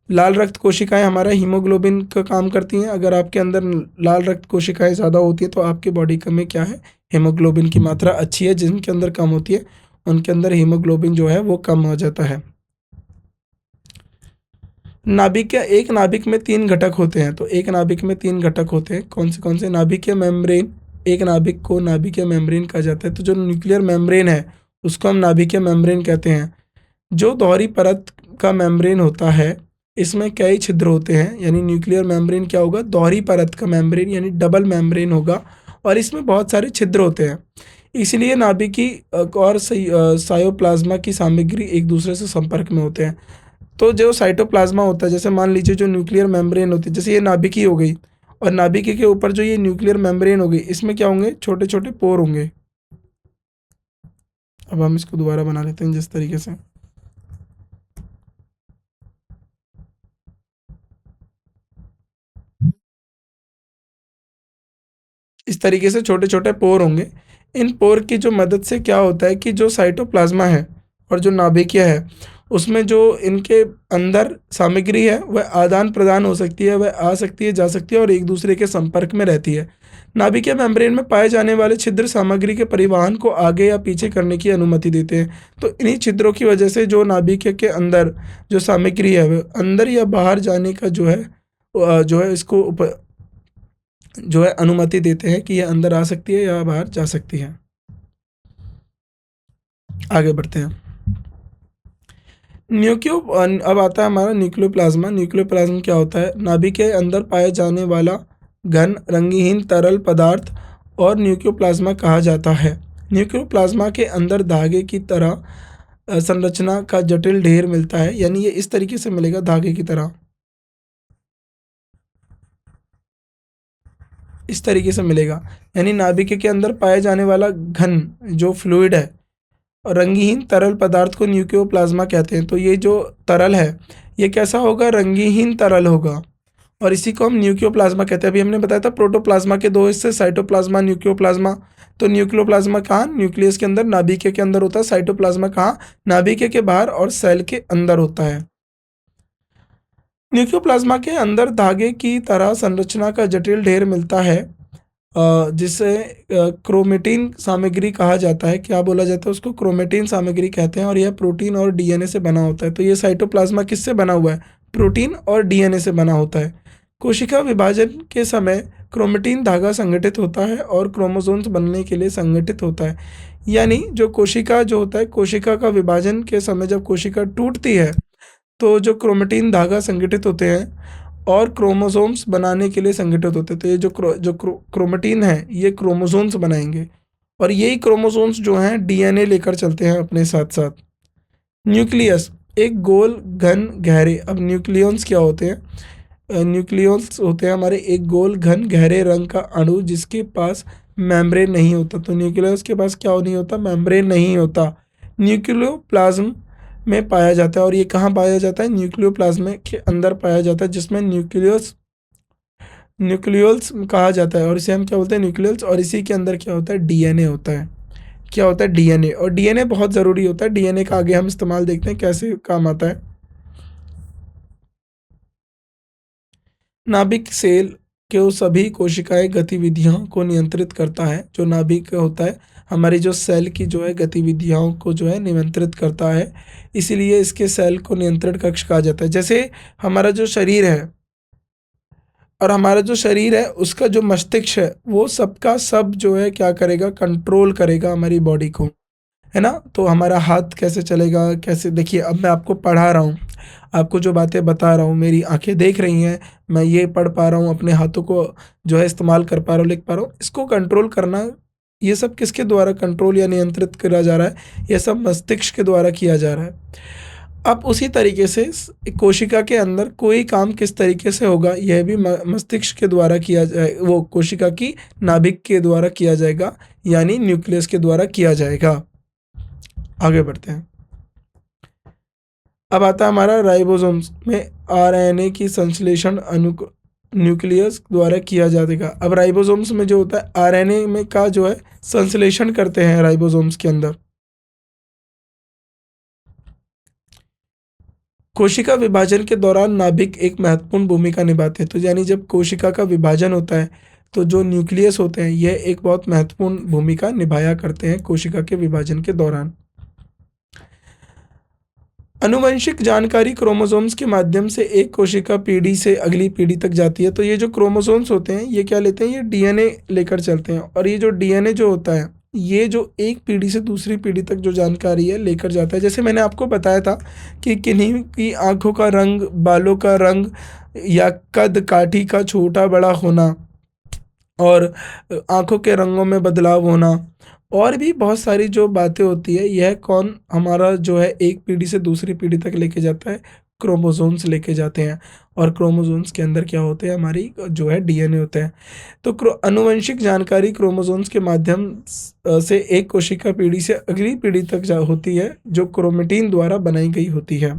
लाल रक्त कोशिकाएं हमारा हीमोग्लोबिन का काम करती हैं। अगर आपके अंदर लाल रक्त कोशिकाएं ज़्यादा होती हैं तो आपके बॉडी का में क्या है, हीमोग्लोबिन की मात्रा अच्छी है। जिनके अंदर कम होती है उनके अंदर हीमोग्लोबिन जो है वो कम हो जाता है। नाभिक या एक नाभिक में 3 घटक होते हैं। तो एक नाभिक में 3 घटक होते हैं। कौन से? नाभिकीय मेम्ब्रेन। एक नाभिक को नाभिकीय मेम्ब्रेन कहा जाता है। तो जो न्यूक्लियर मेम्ब्रेन है उसको हम नाभिकीय मेम्ब्रेन कहते हैं। जो दोहरी परत का मेम्ब्रेन होता है इसमें कई छिद्र होते हैं। यानी न्यूक्लियर मेम्ब्रेन क्या होगा? दोहरी परत का मेम्ब्रेन यानी डबल मेम्ब्रेन होगा और इसमें बहुत सारे छिद्र होते हैं। इसलिए नाभिकी और सायोप्लाज्मा की सामग्री एक दूसरे से संपर्क में होते हैं। तो जो साइटोप्लाज्मा होता है, जैसे मान लीजिए जो न्यूक्लियर मेम्ब्रेन होती है, जैसे ये नाभिकी हो गई और नाभिकी के ऊपर जो ये न्यूक्लियर मेम्ब्रेन हो गई, इसमें क्या होंगे? छोटे छोटे पोर होंगे। अब हम इसको दोबारा बना लेते हैं जिस तरीके से। इस तरीके से छोटे छोटे पोर होंगे। इन पोर की जो मदद से क्या होता है कि जो साइटोप्लाज्मा है और जो नाभिकीय है उसमें जो इनके अंदर सामग्री है वह आदान प्रदान हो सकती है, वह आ सकती है, जा सकती है और एक दूसरे के संपर्क में रहती है। नाभिकीय मेम्ब्रेन में पाए जाने वाले छिद्र सामग्री के परिवहन को आगे या पीछे करने की अनुमति देते हैं। तो इन्हीं छिद्रों की वजह से जो नाभिकीय के अंदर जो सामग्री है वह अंदर या बाहर जाने का जो है इसको जो है अनुमति देते हैं कि ये अंदर आ सकती है या बाहर जा सकती है। आगे बढ़ते हैं। न्यूक्लियो अब आता है हमारा न्यूक्लियोप्लाज्मा। न्यूक्लियोप्लाज्मा क्या होता है? नाभिक के अंदर पाए जाने वाला घन रंगहीन तरल पदार्थ और न्यूक्लियोप्लाज्मा कहा जाता है। न्यूक्लियोप्लाज्मा के अंदर धागे की तरह संरचना का जटिल ढेर मिलता है। यानी ये इस तरीके से मिलेगा, धागे की तरह इस तरीके से मिलेगा। यानी नाभिक के अंदर पाए जाने वाला घन जो फ्लूइड है और रंगहीन तरल पदार्थ को न्यूक्लियोप्लाज्मा कहते हैं। तो ये जो तरल है ये कैसा होगा? रंगहीन तरल होगा और इसी को हम न्यूक्लियोप्लाज्मा कहते हैं। अभी हमने बताया था प्रोटोप्लाज्मा के 2 हिस्से, साइटोप्लाज्मा, न्यूक्लियोप्लाज्मा। तो न्यूक्लियोप्लाज्मा कहाँ? न्यूक्लियस के अंदर, नाभिक के अंदर होता है। साइटोप्लाज्मा कहाँ? नाभिक के बाहर और सेल के अंदर होता है। न्यूक्लियोप्लाज्मा के अंदर धागे की तरह संरचना का जटिल ढेर मिलता है जिसे क्रोमेटिन सामग्री कहा जाता है। क्या बोला जाता है उसको? क्रोमेटिन सामग्री कहते हैं और यह प्रोटीन और डीएनए से बना होता है। तो ये साइटोप्लाज्मा किससे बना हुआ है? प्रोटीन और डीएनए से बना होता है। कोशिका विभाजन के समय क्रोमेटिन धागा संगठित होता है और क्रोमोसोम्स बनने के लिए संगठित होता है। यानी जो कोशिका जो होता है, कोशिका का विभाजन के समय जब कोशिका टूटती है तो जो क्रोमेटिन धागा संगठित होते हैं और क्रोमोसोम्स बनाने के लिए संगठित होते हैं। तो ये क्रोमेटिन है ये क्रोमोसोम्स बनाएंगे और यही क्रोमोसोम्स जो हैं डीएनए लेकर चलते हैं अपने साथ साथ। न्यूक्लियस एक गोल घन गहरे, अब न्यूक्लियॉन्स क्या होते हैं? न्यूक्लियॉन्स होते हैं हमारे एक गोल घन गहरे रंग का अणु जिसके पास मेम्ब्रेन नहीं होता। तो न्यूक्लियस के पास क्या नहीं होता? मेम्ब्रेन नहीं होता। न्यूक्लियोप्लाज्म में पाया जाता है और ये कहाँ पाया जाता है? न्यूक्लियोप्लाज्म के अंदर पाया जाता है जिसमें न्यूक्लियल्स कहा जाता है और इसे हम क्या बोलते हैं? न्यूक्लियल्स। और इसी के अंदर क्या होता है? डीएनए होता है। क्या होता है? डीएनए। और डीएनए बहुत ज़रूरी होता है। डीएनए का आगे हम इस्तेमाल देखते हैं कैसे काम आता है। नाभिक सेल के सभी कोशिकाएं गतिविधियों को नियंत्रित करता है। जो नाभिक होता है हमारी जो सेल की जो है गतिविधियों को जो है नियंत्रित करता है, इसीलिए इसके सेल को नियंत्रण कक्ष कहा जाता है। जैसे हमारा जो शरीर है और हमारा जो शरीर है उसका जो मस्तिष्क है वो सबका सब जो है क्या करेगा? कंट्रोल करेगा हमारी बॉडी को, है ना? तो हमारा हाथ कैसे चलेगा, कैसे, देखिए अब मैं आपको पढ़ा रहा हूँ, आपको जो बातें बता रहा हूँ, मेरी आंखें देख रही हैं, मैं ये पढ़ पा रहा हूँ, अपने हाथों को जो है इस्तेमाल कर पा रहा हूँ, लिख पा रहा हूँ। इसको कंट्रोल करना ये सब किसके द्वारा कंट्रोल या नियंत्रित करा जा रहा है? ये सब मस्तिष्क के द्वारा किया जा रहा है। अब उसी तरीके से कोशिका के अंदर कोई काम किस तरीके से होगा, यह भी मस्तिष्क के द्वारा किया जाए, वो कोशिका की नाभिक के द्वारा किया जाएगा, यानी न्यूक्लियस के द्वारा किया जाएगा। आगे बढ़ते हैं। अब आता है हमारा राइबोसोम्स में आरएनए की संश्लेषण न्यूक्लियस द्वारा किया जाएगा। अब राइबोसोम्स में जो होता है आरएनए में का जो है संश्लेषण करते हैं राइबोसोम्स के अंदर। कोशिका विभाजन के दौरान नाभिक एक महत्वपूर्ण भूमिका निभाते हैं। तो यानी जब कोशिका का विभाजन होता है तो जो न्यूक्लियस होते हैं यह एक बहुत महत्वपूर्ण भूमिका निभाया करते हैं कोशिका के विभाजन के दौरान। आनुवंशिक जानकारी क्रोमोसोम्स के माध्यम से एक कोशिका पीढ़ी से अगली पीढ़ी तक जाती है। तो ये जो क्रोमोसोम्स होते हैं ये क्या लेते हैं, ये डीएनए लेकर चलते हैं, और ये जो डीएनए जो होता है ये जो एक पीढ़ी से दूसरी पीढ़ी तक जो जानकारी है लेकर जाता है। जैसे मैंने आपको बताया था कि किन्हीं की आँखों का रंग, बालों का रंग या कद काठी का छोटा बड़ा होना और आँखों के रंगों में बदलाव होना और भी बहुत सारी जो बातें होती है, यह कौन हमारा जो है एक पीढ़ी से दूसरी पीढ़ी तक लेके जाता है, क्रोमोसोम्स लेके जाते हैं। और क्रोमोसोम्स के अंदर क्या होते हैं, हमारी जो है डीएनए होता है। तो आनुवंशिक जानकारी क्रोमोसोम्स के माध्यम से एक कोशिका पीढ़ी से अगली पीढ़ी तक होती है, जो क्रोमेटिन द्वारा बनाई गई होती है।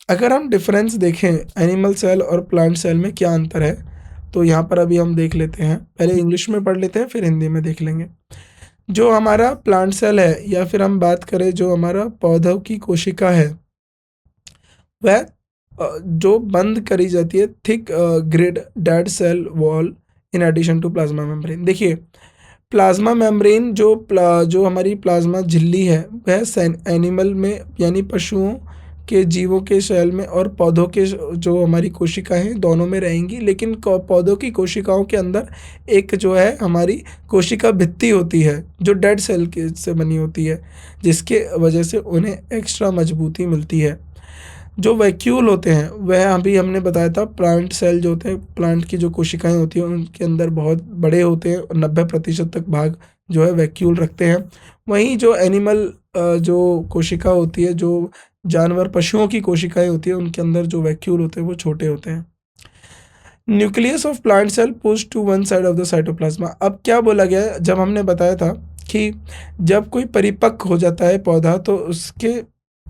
अगर हम डिफरेंस देखें एनिमल सेल और प्लांट सेल में क्या अंतर है, तो यहाँ पर अभी हम देख लेते हैं। पहले इंग्लिश में पढ़ लेते हैं, फिर हिंदी में देख लेंगे। जो हमारा प्लांट सेल है, या फिर हम बात करें जो हमारा पौधों की कोशिका है, वह जो बंद करी जाती है थिक ग्रिड dead cell wall in addition to plasma membrane. देखिए प्लाज्मा मेम्ब्रेन जो हमारी प्लाज्मा झिल्ली है, वह एनिमल में यानी पशुओं के जीवों के सेल में और पौधों के जो हमारी कोशिकाएं हैं दोनों में रहेंगी। लेकिन पौधों की कोशिकाओं के अंदर एक जो है हमारी कोशिका भित्ति होती है जो डेड सेल के से बनी होती है, जिसके वजह से उन्हें एक्स्ट्रा मजबूती मिलती है। जो वैक्यूल होते हैं वह अभी हमने बताया था, प्लांट सेल जो होते हैं, प्लांट की जो कोशिकाएं होती हैं उनके अंदर बहुत बड़े होते हैं और 90% तक भाग जो है वैक्यूल रखते हैं। वहीं जो एनिमल जो कोशिका होती है, जो जानवर पशुओं की कोशिकाएं होती है, उनके अंदर जो वैक्यूल होते हैं वो छोटे होते हैं। Nucleus of plant cell push to one side of the cytoplasm. अब क्या बोला गया है, जब हमने बताया था कि जब कोई परिपक्व हो जाता है पौधा तो उसके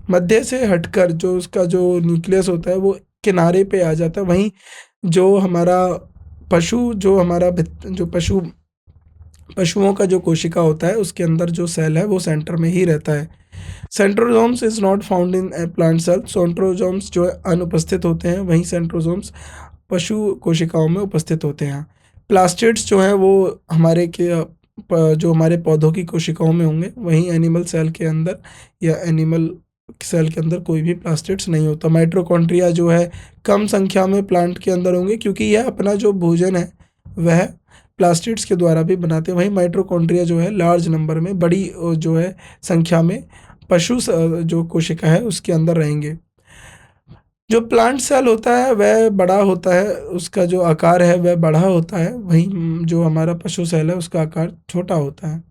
मध्य से हटकर जो उसका जो न्यूक्लियस होता है वो किनारे पे आ जाता है। वहीं जो हमारा पशुओं का जो कोशिका होता है उसके अंदर जो सेल है वो सेंटर में ही रहता है। Centrosomes is not found in plant cell. Centrosomes जो है अनुपस्थित होते हैं, वहीं सेंट्रोसोम्स पशु कोशिकाओं में उपस्थित होते हैं। प्लास्टिड्स जो हैं वो जो हमारे पौधों की कोशिकाओं में होंगे, वहीं एनिमल सेल के अंदर या एनिमल सेल के अंदर कोई भी प्लास्टिड्स नहीं होता। माइटोकॉन्ड्रिया जो है कम संख्या में प्लांट के अंदर होंगे, क्योंकि यह अपना जो भोजन है वह प्लास्टिड्स के द्वारा भी बनाते हैं। वहीं माइटोकॉन्ड्रिया जो है लार्ज नंबर में, बड़ी जो है संख्या में पशु जो कोशिका है उसके अंदर रहेंगे। जो प्लांट सेल होता है वह बड़ा होता है, उसका जो आकार है वह बड़ा होता है, वहीं जो हमारा पशु सेल है उसका आकार छोटा होता है।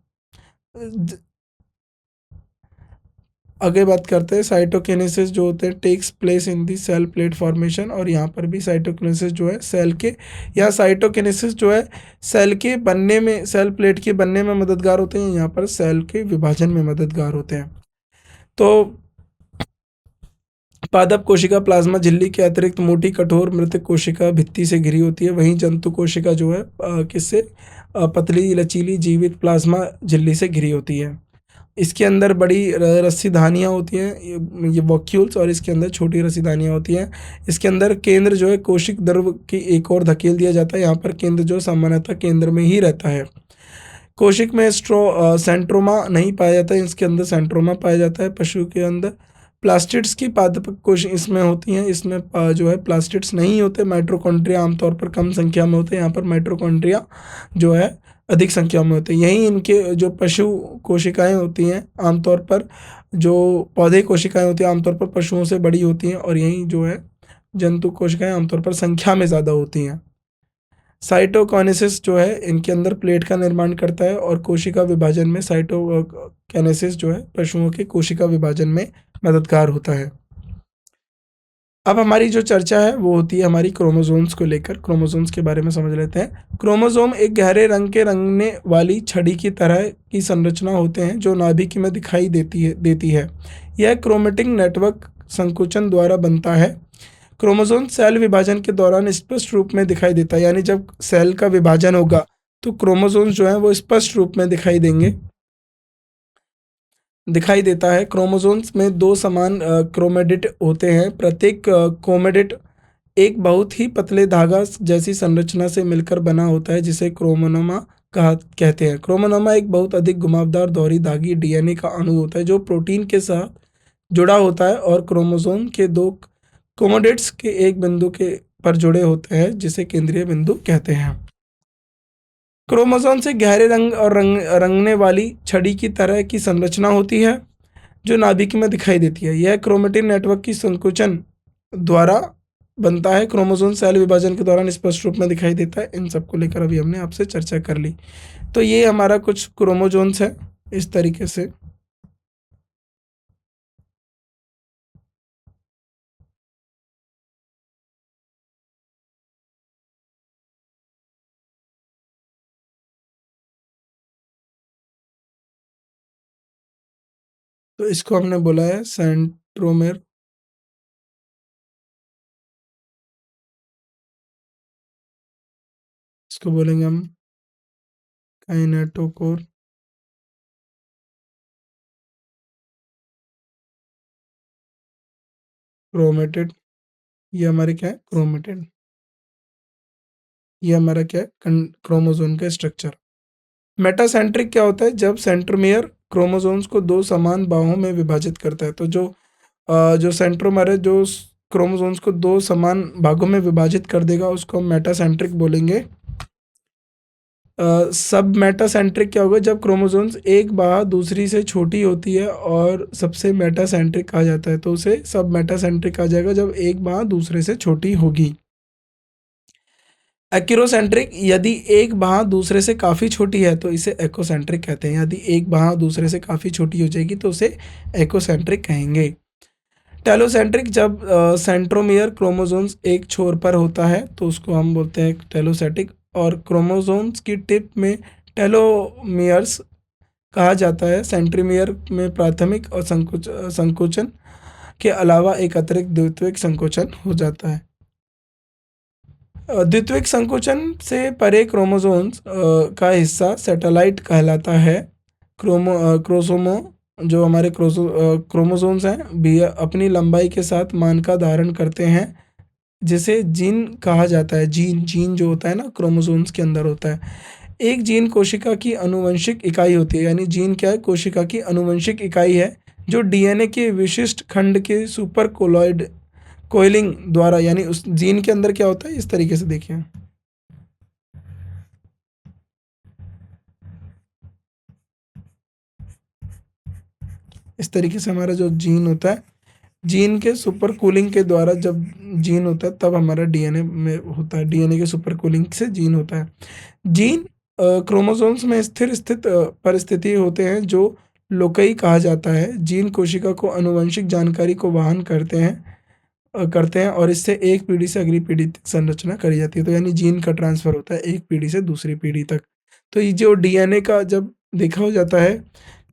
आगे बात करते हैं साइटोकिनेसिस जो होते हैं takes place in the cell plate formation. और यहाँ पर भी साइटोकिनेसिस जो है साइटोकिनेसिस जो है सेल के बनने में, सेल प्लेट के बनने में मददगार होते हैं, यहाँ पर सेल के विभाजन में मददगार होते हैं। तो पादप कोशिका प्लाज्मा झिल्ली के अतिरिक्त मोटी कठोर मृतक कोशिका भित्ति से घिरी होती है। वहीं जंतु कोशिका जो है किससे, पतली लचीली जीवित प्लाज्मा झिल्ली से घिरी होती है। इसके अंदर बड़ी रस्सीधानियाँ होती हैं, ये वॉक्यूल्स, और इसके अंदर छोटी रस्सीधानियाँ होती हैं। इसके अंदर केंद्र जो है कोशिक द्रव की एक ओर धकेल दिया जाता है। यहाँ पर केंद्र जो सामान्यतः केंद्र में ही रहता है। कोशिक में सेंट्रोमा नहीं पाया जाता है, इसके अंदर सेंट्रोमा पाया जाता है। पशु के अंदर प्लास्टिड्स की पादप कोश इसमें होती हैं, इसमें जो है प्लास्टिड्स नहीं होते। माइटोकॉन्ड्रिया आमतौर पर कम संख्या में होते हैं, यहाँ पर माइटोकॉन्ड्रिया जो है अधिक संख्या में होते हैं। यहीं इनके जो पशु कोशिकाएं होती हैं आमतौर पर, जो पौधे कोशिकाएं होती हैं आमतौर पर पशुओं से बड़ी होती हैं, और यहीं जो है जंतु कोशिकाएं आमतौर पर संख्या में ज़्यादा होती हैं। साइटोकाइनेसिस जो है इनके अंदर प्लेट का निर्माण करता है और कोशिका विभाजन में साइटोकाइनेसिस जो है पशुओं के कोशिका विभाजन में मददगार होता है। अब हमारी जो चर्चा है वो होती है हमारी क्रोमोसोम्स को लेकर। क्रोमोसोम्स के बारे में समझ लेते हैं। क्रोमोसोम एक गहरे रंग के रंगने वाली छड़ी की तरह की संरचना होते हैं जो नाभिक में दिखाई देती है। यह क्रोमेटिक नेटवर्क संकुचन द्वारा बनता है। क्रोमोसोम सेल विभाजन के दौरान स्पष्ट रूप में दिखाई देता है, यानी जब सेल का विभाजन होगा तो क्रोमोसोम्स जो है वो स्पष्ट रूप में दिखाई देता है। क्रोमोसोम्स में दो समान क्रोमेटिड होते हैं। प्रत्येक क्रोमेटिड एक बहुत ही पतले धागा जैसी संरचना से मिलकर बना होता है जिसे क्रोमोसोमा कहा कहते हैं। क्रोमोसोमा एक बहुत अधिक घुमावदार दोहरी धागी डीएनए का अणु होता है जो प्रोटीन के साथ जुड़ा होता है और क्रोमोसोम के दो क्रोमेटिड्स के एक बिंदु के पर जुड़े होते हैं जिसे केंद्रीय बिंदु कहते हैं। क्रोमोसोम से गहरे रंग और रंगने वाली छड़ी की तरह की संरचना होती है जो नाभिक में दिखाई देती है। यह क्रोमेटिन नेटवर्क की संकुचन द्वारा बनता है। क्रोमोसोम सेल विभाजन के दौरान स्पष्ट रूप में दिखाई देता है। इन सब को लेकर अभी हमने आपसे चर्चा कर ली। तो ये हमारा कुछ क्रोमोसोम्स है इस तरीके से। तो इसको हमने बोला है सेंट्रोमेर। इसको बोलेंगे हम काइनेटोकोर। क्रोमेटिड, ये हमारे क्या है क्रोमेटिड। ये हमारा क्या है क्रोमोसोम का स्ट्रक्चर। मेटासेंट्रिक क्या होता है? जब सेंट्रोमियर क्रोमोसोम्स को दो समान बाहों में विभाजित करता है। तो जो सेंट्रोमियर है जो क्रोमोसोम्स को दो समान भागों में विभाजित कर देगा उसको हम मेटासेंट्रिक बोलेंगे। सब मेटासेंट्रिक क्या होगा? जब क्रोमोसोम्स एक बाह दूसरी से छोटी होती है और सबसे मेटासेंट्रिक कहा जाता है। तो उसे सब मेटासेंट्रिक कहा जाएगा जब एक बाह दूसरे से छोटी होगी। एक्रोसेंट्रिक, यदि एक बाह दूसरे से काफ़ी छोटी है तो इसे एकोसेंट्रिक कहते हैं। यदि एक बाह दूसरे से काफ़ी छोटी हो जाएगी तो उसे एकोसेंट्रिक कहेंगे। टेलोसेंट्रिक, जब सेंट्रोमियर क्रोमोसोम्स एक छोर पर होता है तो उसको हम बोलते हैं टेलोसेटिक। और क्रोमोसोम्स की टिप में टेलोमियर्स कहा जाता है। सेंट्रोमियर में प्राथमिक और संकोचन के अलावा एक अतिरिक्त द्वितीयक संकोचन हो जाता है। द्वितीयक संकोचन से परे क्रोमोसोम्स का हिस्सा सैटेलाइट कहलाता है। क्रोमोसोमो जो हमारे क्रोमोसोम्स हैं भी अपनी लंबाई के साथ मान का धारण करते हैं जिसे जीन कहा जाता है। जीन जीन जो होता है ना क्रोमोसोम्स के अंदर होता है। एक जीन कोशिका की आनुवंशिक इकाई होती है। यानी जीन क्या है? कोशिका की आनुवंशिक इकाई है जो डीएनए के विशिष्ट खंड के सुपर कोइलिंग द्वारा, यानी उस जीन के अंदर क्या होता है इस तरीके से देखिए। इस तरीके से हमारा जो जीन होता है, जीन के सुपर कूलिंग के द्वारा जब जीन होता है तब हमारा डीएनए में होता है। डीएनए के सुपर कूलिंग से जीन होता है। जीन क्रोमोसोम्स में स्थित परिस्थिति होते हैं जो लोकई कहा जाता है। जीन कोशिका को आनुवंशिक जानकारी को वहन करते हैं और इससे एक पीढ़ी से अगली पीढ़ी तक संरचना करी जाती है। तो यानी जीन का ट्रांसफर होता है एक पीढ़ी से दूसरी पीढ़ी तक। तो ये जो डीएनए का जब देखा हो जाता है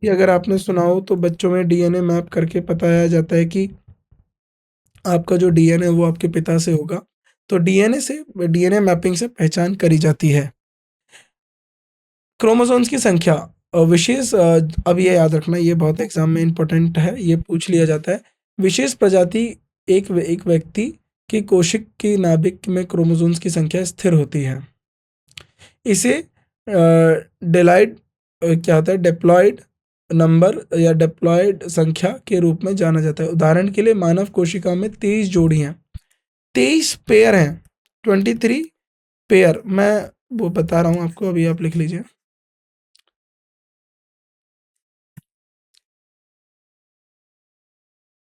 कि अगर आपने सुना हो तो बच्चों में डीएनए मैप करके बताया जाता है कि आपका जो डीएनए वो आपके पिता से होगा। तो डीएनए मैपिंग से पहचान करी जाती है। क्रोमोसोम्स की संख्या अब ये याद रखना, ये बहुत एग्जाम में इम्पोर्टेंट है, ये पूछ लिया जाता है। विशेष प्रजाति एक व्यक्ति की कोशिक की नाभिक में क्रोमोसोम्स की संख्या स्थिर होती है। इसे डेलाइड क्या होता है? डिप्लॉयड नंबर या डिप्लॉयड संख्या के रूप में जाना जाता है। उदाहरण के लिए मानव कोशिका में 23 जोड़ी हैं, 23 पेयर हैं, 23 पेयर। मैं वो बता रहा हूँ आपको, अभी आप लिख लीजिए।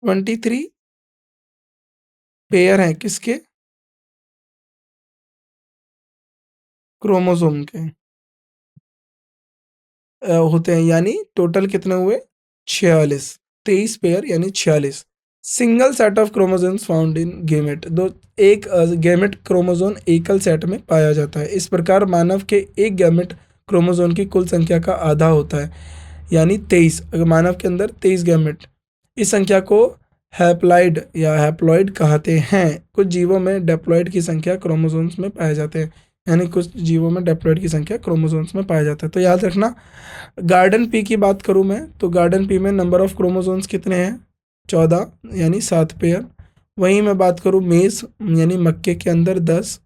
23 पेयर हैं किसके? क्रोमोसोम के होते हैं, यानी टोटल कितने हुए? 46। 23 पेयर यानी 46। Single set of chromosomes found in gamete. एक गैमेट क्रोमोसोम एकल सेट में पाया जाता है। इस प्रकार मानव के एक गैमेट क्रोमोसोम की कुल संख्या का आधा होता है, यानी 23। अगर मानव के अंदर 23 गैमेट, इस संख्या को हैप्लॉइड या हैप्लॉइड कहते हैं। कुछ जीवों में डेप्लॉइड की संख्या क्रोमोसोम्स में पाए जाते हैं, यानी कुछ जीवों में डेप्लॉइड की संख्या क्रोमोसोम्स में पाया जाता है। तो याद रखना, गार्डन पी की बात करूं मैं तो गार्डन पी में नंबर ऑफ क्रोमोसोम्स कितने हैं? 14, यानी 7 पेयर। वहीं मैं बात करूं मेज यानी मक्के के अंदर 10,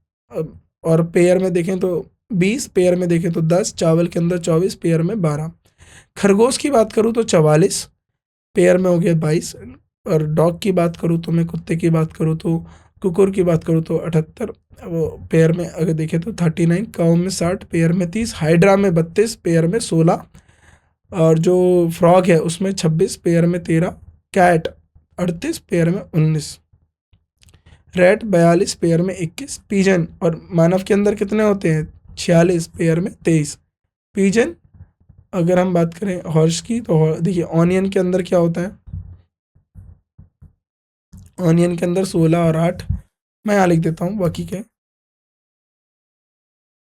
और पेयर में देखें तो 20, पेयर में देखें तो 10, चावल के अंदर 24, पेयर में 12। खरगोश की बात करूं तो 44, पेयर में हो गया 22। और डॉग की बात करूं तो मैं कुत्ते की बात करूं तो कुकुर की बात करूं तो 78, वो पेयर में अगर देखें तो 39, काऊ में 60, पेयर में 30, हाइड्रा में 32, पेयर में 16, और जो फ्रॉग है उसमें 26, पेयर में 13, कैट 38, पेयर में 19, रैट 42, पेयर में 21, पीजन और मानव के अंदर कितने होते हैं? 46, पेयर में 23। पीजन अगर हम बात करें हॉर्स की तो देखिए ऑनियन के अंदर क्या होता है? ऑनियन के अंदर 16 और 8, मैं यहाँ लिख देता हूँ बाकी के।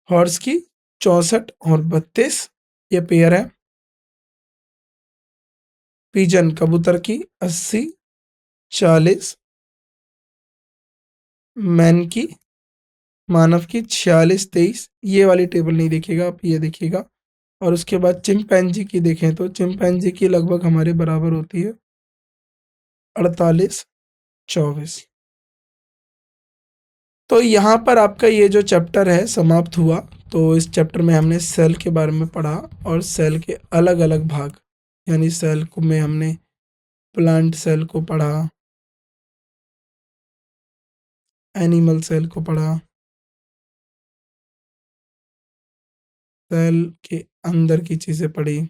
हॉर्स की 64 और 32 ये पेयर है। पिजन कबूतर की 80, 40, मैन की मानव की 46, 23, ये वाली टेबल नहीं देखिएगा आप, ये देखिएगा। और उसके बाद चिंपैंजी की देखें तो चिंपैंजी की लगभग हमारे बराबर होती है 48, 24। तो यहाँ पर आपका ये जो चैप्टर है समाप्त हुआ। तो इस चैप्टर में हमने सेल के बारे में पढ़ा और सेल के अलग अलग भाग, यानी सेल को में हमने प्लांट सेल को पढ़ा, एनिमल सेल को पढ़ा, सेल के अंदर की चीज़ें पढ़ी,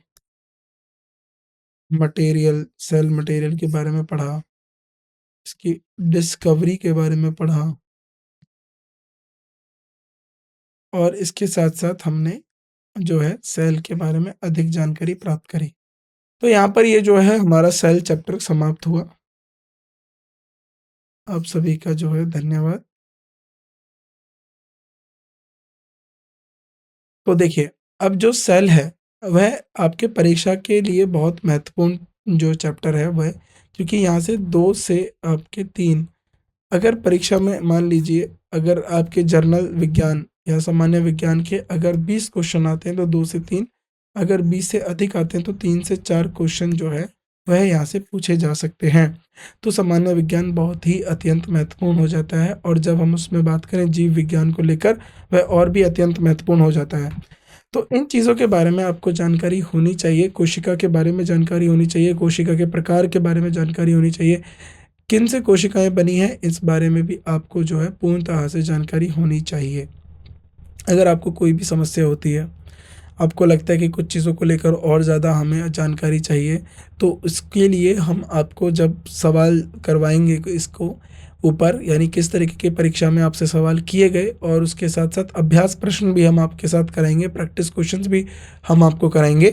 मटेरियल सेल मटेरियल के बारे में पढ़ा, इसकी डिस्कवरी के बारे में पढ़ा, और इसके साथ साथ हमने जो है सेल के बारे में अधिक जानकारी प्राप्त करी। तो यहाँ पर ये जो है हमारा सेल चैप्टर समाप्त हुआ। आप सभी का जो है धन्यवाद। तो देखिए, अब जो सेल है वह आपके परीक्षा के लिए बहुत महत्वपूर्ण जो चैप्टर है वह, क्योंकि यहाँ से 2 से आपके 3, अगर परीक्षा में मान लीजिए अगर आपके जर्नल विज्ञान या सामान्य विज्ञान के अगर 20 क्वेश्चन आते हैं तो 2 से 3, अगर 20 से अधिक आते हैं तो 3 से 4 क्वेश्चन जो है वह यहाँ से पूछे जा सकते हैं। तो सामान्य विज्ञान बहुत ही अत्यंत महत्वपूर्ण हो जाता है, और जब हम उसमें बात करें जीव विज्ञान को लेकर वह और भी अत्यंत महत्वपूर्ण हो जाता है। तो इन चीज़ों के बारे में आपको जानकारी होनी चाहिए, कोशिका के बारे में जानकारी होनी चाहिए, कोशिका के प्रकार के बारे में जानकारी होनी चाहिए, किन से कोशिकाएं बनी हैं इस बारे में भी आपको जो है पूर्णतः से जानकारी होनी चाहिए। अगर आपको कोई भी समस्या होती है, आपको लगता है कि कुछ चीज़ों को लेकर और ज़्यादा हमें जानकारी चाहिए, तो उसके लिए हम आपको जब सवाल करवाएंगे इसको ऊपर, यानी किस तरीके की परीक्षा में आपसे सवाल किए गए, और उसके साथ साथ अभ्यास प्रश्न भी हम आपके साथ कराएंगे, प्रैक्टिस क्वेश्चंस भी हम आपको कराएंगे।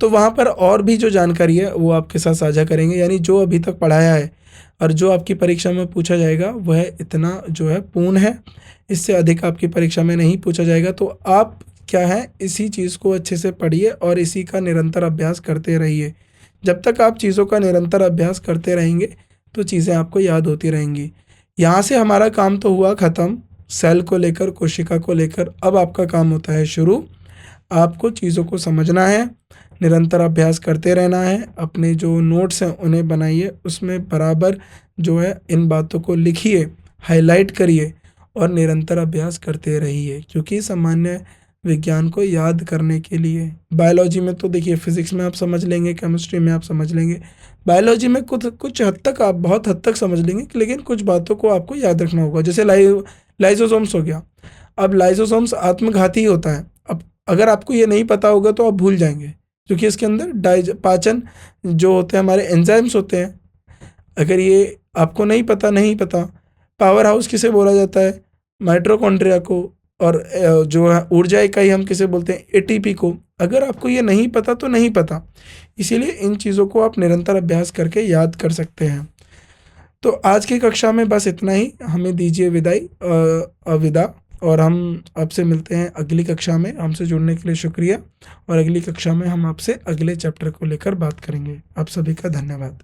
तो वहाँ पर और भी जो जानकारी है वो आपके साथ साझा करेंगे, यानी जो अभी तक पढ़ाया है और जो आपकी परीक्षा में पूछा जाएगा वह इतना जो है पूर्ण है, इससे अधिक आपकी परीक्षा में नहीं पूछा जाएगा। तो आप क्या है, इसी चीज़ को अच्छे से पढ़िए और इसी का निरंतर अभ्यास करते रहिए। जब तक आप चीज़ों का निरंतर अभ्यास करते रहेंगे तो चीज़ें आपको याद होती रहेंगी। यहाँ से हमारा काम तो हुआ ख़त्म सेल को लेकर, कोशिका को लेकर। अब आपका काम होता है शुरू। आपको चीज़ों को समझना है, निरंतर अभ्यास करते रहना है, अपने जो नोट्स हैं उन्हें बनाइए, उसमें बराबर जो है इन बातों को लिखिए, हाईलाइट करिए और निरंतर अभ्यास करते रहिए, क्योंकि सामान्य विज्ञान को याद करने के लिए बायोलॉजी में तो देखिए फिजिक्स में आप समझ लेंगे, केमिस्ट्री में आप समझ लेंगे, बायोलॉजी में कुछ कुछ हद तक आप बहुत हद तक समझ लेंगे, लेकिन कुछ बातों को आपको याद रखना होगा। जैसे लाइसोसोम्स हो गया। अब लाइसोसोम्स आत्मघाती होता है। अब अगर आपको ये नहीं पता होगा तो आप भूल जाएंगे, क्योंकि इसके अंदर पाचन जो होते हैं हमारे एंजाइम्स होते हैं। अगर ये आपको नहीं पता, पावर हाउस किसे बोला जाता है? माइटोकॉन्ड्रिया को। और जो है ऊर्जा इकाई हम किसे बोलते हैं, एटीपी को। अगर आपको ये नहीं पता तो नहीं पता, इसीलिए इन चीज़ों को आप निरंतर अभ्यास करके याद कर सकते हैं। तो आज की कक्षा में बस इतना ही, हमें दीजिए विदा, और हम आपसे मिलते हैं अगली कक्षा में। हमसे जुड़ने के लिए शुक्रिया, और अगली कक्षा में हम आपसे अगले चैप्टर को लेकर बात करेंगे। आप सभी का धन्यवाद।